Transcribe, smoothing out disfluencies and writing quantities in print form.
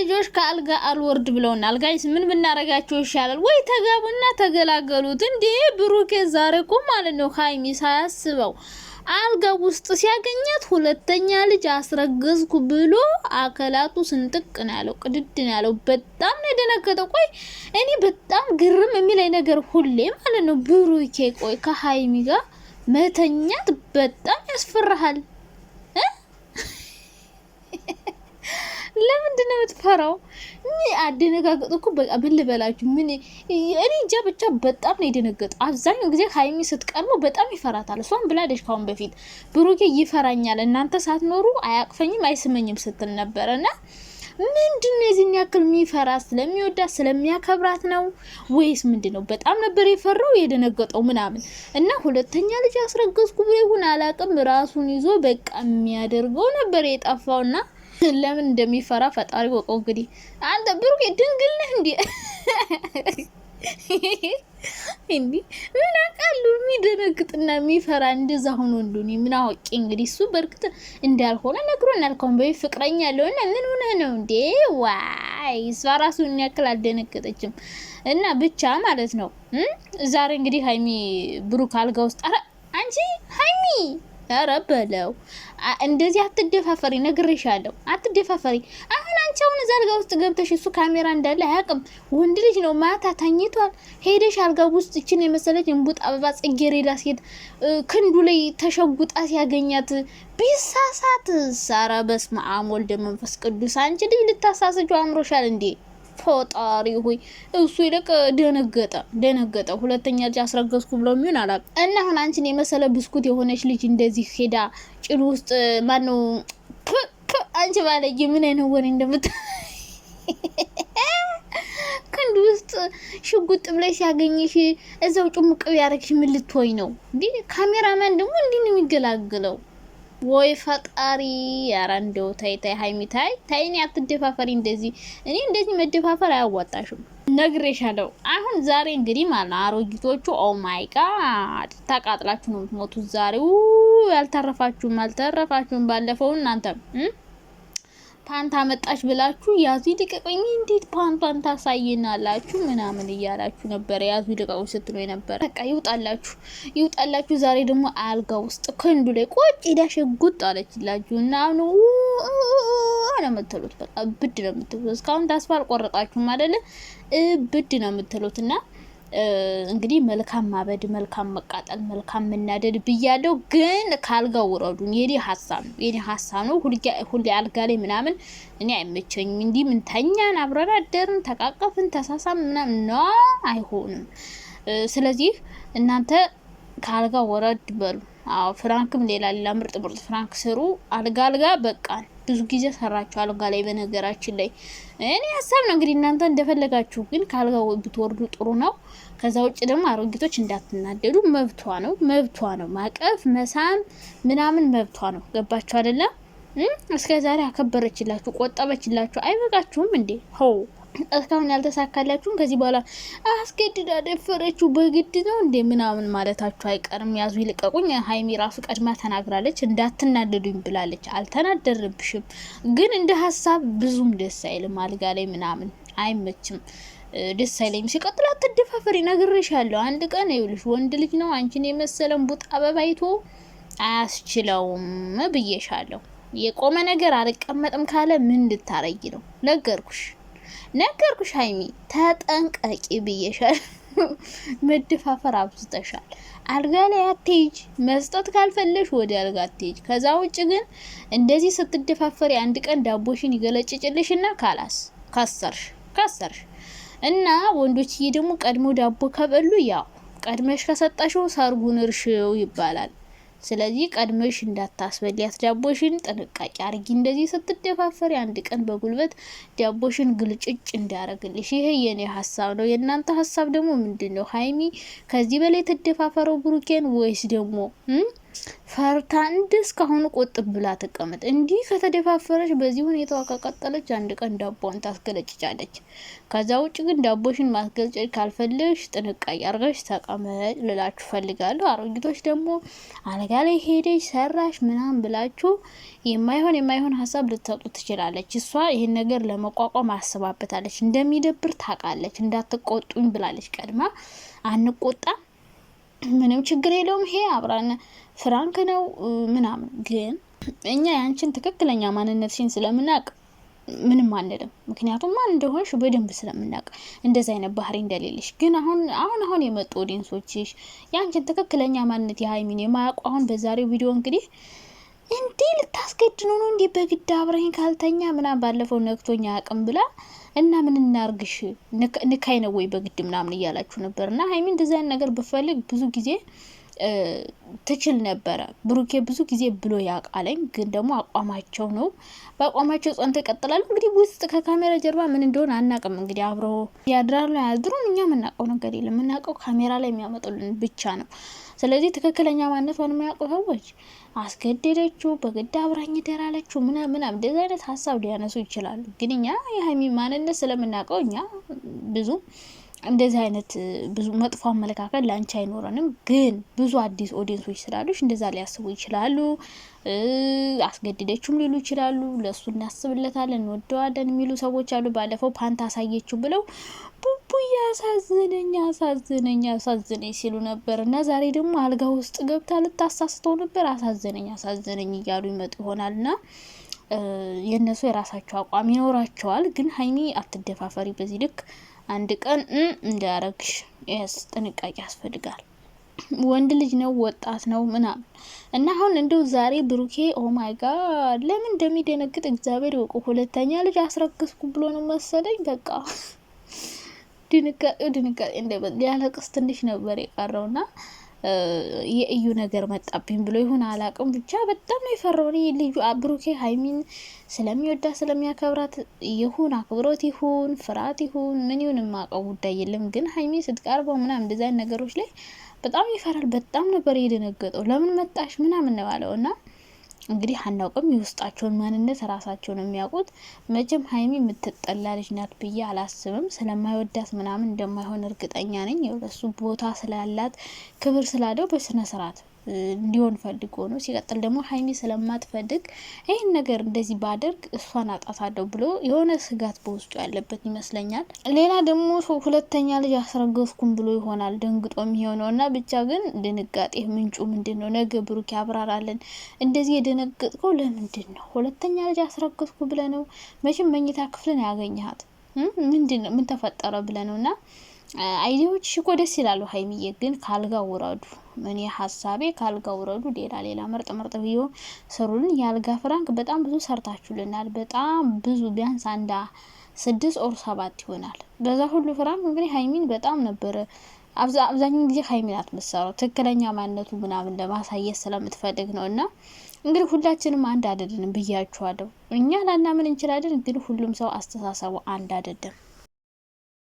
ልጆች ከአልጋ አልወርድ ብለውናል ጋይስ ምን ብናረጋቸው ይሻላል ወይ ተጋቡና ተገላገሉት እንዴ ብሩኬ ዛሬ እኮ ማለት ነው ሃይሚ ሳያስበው አልጋ ውስጥ ሲያገኛት ሁለተኛ ልጅ አስረገዝኩ ብሎ አከላቱ ስንጥቅ ነው ያለው ቅድድ ነው ያለው በጣም ነው የደነገጠው ቆይ እኔ በጣም ግርም የሚለኝ ነገር ሁሌ ማለት ነው ብሩኬ ቆይ ከሃይሚ ጋር መተኛት በጣም ያስፈራሃል ለምንድን ነው የምትፈራው? አደነጋገጥኩ እኮ በቃ ምን ልበላችሁ ምን እኔ እንጃ ብቻ በጣም ነው የደነገጠው። አብዛኛው ጊዜ ሃይሚ ስትቀርበው በጣም ይፈራታል። እሷም ብላለች ካሁን በፊት ብሩኬ ይፈራኛል እናንተ ሳትኖሩ አያቅፈኝም አይስመኝም ስትል ነበርና ምንድነው የዚህን ያክል የሚፈራ ስለሚወዳት ስለሚያከብራት ነው ወይስ ምንድነው? በጣም ነበር የፈራው የደነገጠው ምናምን እና ሁለተኛ ልጅ አስረገዝኩ ብሎ ይሁን አላቅም ራሱን ይዞ በቃ የሚያደርገው ነበር የጠፋውና ለምን እንደሚፈራ ፈጣሪ ወቀው እንግዲህ አንተ ብሩኬ ድንግል ነህ እንዴ ምን አቃሉ የሚደነግጥና የሚፈራ እንደዛ ሆኖ እንደሆነ ምን አውቄ እንግዲህ እሱ በርግጥ እንዳልሆነ ነግሮናል ኮምቦይ ፍቅረኛ ያለውና ምን ሆነ ነው እንዴ ዋይ ራሱን ያክል አልደነገጠችም እና ብቻ ማለት ነው ዛሬ እንግዲህ ሃይሚ ብሩክ አልጋ ውስጥ አንቺ ሃይሚ ያረበለው እንደዚህ አትደፋፈሪ ነግሬሻለሁ አትደፋፈሪ አሁን አንቺ አሁን ዘልጋ ውስጥ ገብተሽ እሱ ካሜራ እንዳለ አያቅም ወንድ ልጅ ነው ማታ ተኝቷል ሄደሽ አልጋ ውስጥ እቺን የመሰለች እንቡጥ አበባ ጽጌረዳ ሴት ክንዱ ላይ ተሸጉጣ ሲያገኛት ቢሳሳት ሳራ በስመ አብ ወልደ መንፈስ ቅዱስ አንቺ ልጅ ልታሳስጁ አምሮሻል እንዴ ፈጣሪ ሆይ እሱ ይለቀ ደነገጠ ሁለተኛ ልጅ አስረገዝኩ ብሎ ምን አላቅ እና አሁን አንቺን የመሰለ ብስኩት የሆነች ልጅ እንደዚህ ሄዳ ጭል ውስጥ ማነው አንቺ ባለጌ ምን አይነት ወሬ እንደምት ክንድ ውስጥ ሽጉጥ ብለሽ ያገኝሽ እዛው ጭሙቅ ያረግሽ ምን ልትሆይ ነው እንዴ ካሜራማን ደግሞ እንዴ ነው የሚገላግለው ወይ ፈጣሪ ያራንደው ታይ ሃይሚ ታይኒ አትደፋፈሪ እንደዚህ እኔ እንደዚህ መደፋፈር አያዋጣሽም ነግሬሻለሁ አሁን ዛሬ እንግዲህ ማለት አሮጊቶቹ ኦ ማይ ጋድ ተቃጥላችሁ ነው የምትሞቱት ዛሬው ያልተረፋችሁም ባለፈው እናንተ ፓንታ መጣች ብላችሁ ያዙ ይልቀቁኝ እንዴት ፓንታን ታሳየናላችሁ ምናምን እያላችሁ ነበር ያዙ ይልቀቁ ስትሉ ነበር በቃ ይውጣላችሁ ዛሬ ደግሞ አልጋ ውስጥ ክንዱ ላይ ቆጭ ዳሽጉጥ አለችላችሁ እና ነው አለመተሉት በቃ ብድ ነው የምትሉት እስካሁን ተስፋ አልቆረጣችሁም አይደለ ብድ ነው የምትሉትና እንግዲህ መልካም ማበድ መልካም መቃጠል መልካም መናደድ ብያለው ግን ካልጋው ወረዱን የኔ ሐሳብ ነው ሁሌ አልጋ ላይ ምናምን እኔ አይመቸኝም እንዴ ምን ተኛን አብረን አደርን ተቃቀፍን ተሳሳም ምናምን ነው አይሆንም ስለዚህ እናንተ ካልጋው ወረድ በሉ አው ፍራንክም ሌላ ምርጥ ፍራንክ ስሩ አልጋ በቃ ብዙ ጊዜ ሰራችሁ አልጋ ላይ በነገራችን ላይ እኔ ሐሳብ ነው እንግዲህ እናንተ እንደፈለጋችሁ ግን ካልጋው ብትወርዱ ጥሩ ነው ከዛ ውጭ ደግሞ አሮጊቶች እንዳትናደዱ መብቷ ነው ማቀፍ መሳም ምናምን መብቷ ነው ገባችሁ አይደለ እስከ ዛሬ አከበረችላችሁ ቆጠበችላችሁ አይበቃችሁም እንዴ ሆ እስካሁን ያልተሳካላችሁን ከዚህ በኋላ አስገድዳ ደፈረችው በግድ ነው እንዴ ምናምን ማለታችሁ አይቀርም ያዙ ይልቀቁኝ ሃይሚ ራሱ ቀድማ ተናግራለች እንዳትናደዱኝ ብላለች አልተናደርብሽም ግን እንደ ሐሳብ ብዙም ደስ አይልም አልጋ ላይ ምናምን አይመችም ደስ አይልም ሲቀጥል አትደፋፈሪ ነግሬሻለሁ አንድ ቀን ይኸውልሽ ወንድ ልጅ ነው አንቺን የመሰለን ቡጥ አበባይቶ አያስችለውም ብዬሻለሁ የቆመ ነገር አልቀመጥም ካለ ምን ልታረጊ ነው ነገርኩሽ ሃይሚ ተጠንቀቂ ብዬሻል መደፋፈር አብዝተሻል አልጋ ላይ አትሄጂ መስጠት ካልፈለሽ ወደ አልጋ አትሄጂ ከዛ ውጭ ግን እንደዚህ ስትደፋፈሪ አንድ ቀን ዳቦሽን ይገለጭጭልሽና ካላስ ካሰርሽ እና ወንዶችዬ ደግሞ ቀድሞ ዳቦ ከበሉ ያው ቀድመሽ ከሰጣሽው ሰርጉን እርሽው ይባላል ስለዚህ ቀድመሽ እንዳታስበሊያት ዳቦሽን ጥንቃቄ አርጊ እንደዚህ ስትደፋፈሪ አንድ ቀን በጉልበት ዳቦሽን ግልጭጭ እንዲያረግልሽ ይሄ የኔ ሐሳብ ነው የናንተ ሐሳብ ደግሞ ምንድነው ሃይሚ ከዚህ በላይ ተደፋፈረው ብሩኬን ወይስ ደግሞ ፈርታ እስካሁን ቆጥብ ብላ ተቀመጥ። እንዲህ ከተደፋፈረች በዚህ ሁኔታዋ ከቀጠለች አንድ ቀን ዳቦን ታስገለጭጫለች። ከዛ ውጭ ግን ዳቦሽን ማስገልጨት ካልፈለግሽ ጥንቃቄ አርገሽ ተቀመጥ ልላችሁ ፈልጋለሁ። አሮጊቶች ደግሞ አልጋ ላይ ሄደሽ ሰራሽ ምናምን ብላችሁ የማይሆን ሀሳብ ልትሰጡ ትችላለች። እሷ ይሄን ነገር ለመቋቋም አስባበታለች። እንደሚደብር ታውቃለች። እንዳትቆጡኝ ብላለች ቀድማ። አንቆጣ ምንም ችግር የለውም፣ ይሄ አብራን ፍራንክ ነው ምናምን። ግን እኛ ያንቺን ትክክለኛ ማንነትሽን ስለምናውቅ ምንም አንልም። ምክንያቱም ማን እንደሆንሽ በደንብ ስለምናውቅ እንደዚህ አይነት ባህሪ እንደሌለሽ። ግን አሁን የመጡ ኦዲየንሶችሽ ያንቺን ትክክለኛ ማንነት የሀይሚን የማያውቁ አሁን በዛሬው ቪዲዮ እንግዲህ እንዴ ልታስገድኑ ነው እንዴ በግድ አብረኝ ካልተኛ ምናምን ባለፈው ነክቶኛ አቅም ብላ እና ምን እናርግሽ ንካይ ነው ወይ በግድ ምናምን እያላችሁ ነበር። እና ሀይሚ እንደዚህ አይነት ነገር ብፈልግ ብዙ ጊዜ ትችል ነበረ። ብሩኬ ብዙ ጊዜ ብሎ ያቃለኝ፣ ግን ደግሞ አቋማቸው ነው። በአቋማቸው ጸንተው ይቀጥላሉ። እንግዲህ ውስጥ ከካሜራ ጀርባ ምን እንደሆነ አናቅም። እንግዲህ አብረው ያድራሉ አያድሩም፣ እኛ የምናውቀው ነገር የለም። የምናውቀው ካሜራ ላይ የሚያመጡልን ብቻ ነው። ስለዚህ ትክክለኛ ማንነቷን የሚያውቁ ሰዎች አስገደደችው፣ በግድ አብራኝ ደራለችው ምናምን እንደዚህ አይነት ሀሳብ ሊያነሱ ይችላሉ። ግን እኛ የሀይሚ ማንነት ስለምናውቀው እኛ ብዙ እንደዚህ አይነት ብዙ መጥፎ አመለካከት ላንቺ አይኖረንም። ግን ብዙ አዲስ ኦዲየንሶች ስላሉሽ እንደዛ ሊያስቡ ይችላሉ። አስገድደችውም ሊሉ ይችላሉ። ለሱ እናስብለታለን እንወደዋለን የሚሉ ሰዎች አሉ። ባለፈው ፓንት አሳየችው ብለው ቡቡዬ አሳዘነኝ ሲሉ ነበር። እና ዛሬ ደግሞ አልጋ ውስጥ ገብታ ልታሳስተው ነበር። አሳዘነኝ እያሉ ይመጡ ይሆናል። እና የእነሱ የራሳቸው አቋም ይኖራቸዋል። ግን ሀይሚ አትደፋፈሪ በዚህ ልክ። አንድ ቀን እንዳያረግሽ ጥንቃቄ ያስፈልጋል። ወንድ ልጅ ነው፣ ወጣት ነው ምናምን። እና አሁን እንደው ዛሬ ብሩኬ ኦ ማይ ጋድ ለምን እንደሚደነግጥ እግዚአብሔር ይወቁ። ሁለተኛ ልጅ አስረግዝኩ ብሎ ነው መሰለኝ። በቃ ድንጋጤ እንደበል ሊያለቅስ ትንሽ ነበር የቀረውና የእዩ ነገር መጣብኝ ብሎ ይሁን አላቅም፣ ብቻ በጣም ነው የፈራው። ልጁ ብሩኬ ሀይሚን ስለሚወዳ ስለሚያከብራት ይሁን አክብሮት ይሁን ፍርሃት ይሁን ምን ይሁን የማውቀው ጉዳይ የለም። ግን ሀይሚ ስትቀርበው ምናምን እንደዛ ነገሮች ላይ በጣም ይፈራል። በጣም ነበር የደነገጠው። ለምን መጣሽ ምናምን ነው ያለው። እና እንግዲህ አናውቅም፣ የውስጣቸውን ማንነት ራሳቸው ነው የሚያውቁት። መቼም ሀይሚ የምትጠላ ልጅ ናት ብዬ አላስብም። ስለማይወዳት ምናምን እንደማይሆን እርግጠኛ ነኝ። ለሱ ቦታ ስላላት ክብር ስላለው በስነ ስርዓት እንዲሆን ፈልጎ ነው። ሲቀጥል ደግሞ ሀይሚ ስለማትፈልግ ይህን ነገር እንደዚህ ባደርግ እሷን አጣታለሁ ብሎ የሆነ ስጋት በውስጡ ያለበት ይመስለኛል። ሌላ ደግሞ ሁለተኛ ልጅ አስረገዝኩም ብሎ ይሆናል ደንግጦ የሚሆነው። እና ብቻ ግን ድንጋጤ ምንጩ ምንድን ነው? ነገ ብሩክ ያብራራለን። እንደዚህ የደነገጥከው ለምንድን ነው? ሁለተኛ ልጅ አስረገዝኩ ብለ ነው? መቼም መኝታ ክፍልን ያገኘሃት ምንድን ነው? ምን ተፈጠረ ብለ ነው? እና አይዲያዎች እኮ ደስ ይላሉ። ሀይሚዬ ግን ካልጋ ውረዱ። እኔ ሀሳቤ ካልጋ ውረዱ። ሌላ ምርጥ ቪዲዮ ስሩልን። የአልጋ ፍራንክ በጣም ብዙ ሰርታችሁልናል። በጣም ብዙ ቢያንስ አንድ 6 or 7 ይሆናል። በዛ ሁሉ ፍራንክ እንግዲህ ሀይሚን በጣም ነበረ አብዛኛውን ጊዜ ሀይሚን አትመሰረው ትክክለኛ ማንነቱ ምናምን ለማሳየት ስለምትፈልግ ነው። እና እንግዲህ ሁላችንም አንድ አይደለንም ብያችኋለሁ። እኛ ላናምን እንችላለን፣ ግን ሁሉም ሰው አስተሳሰቡ አንድ አይደለም።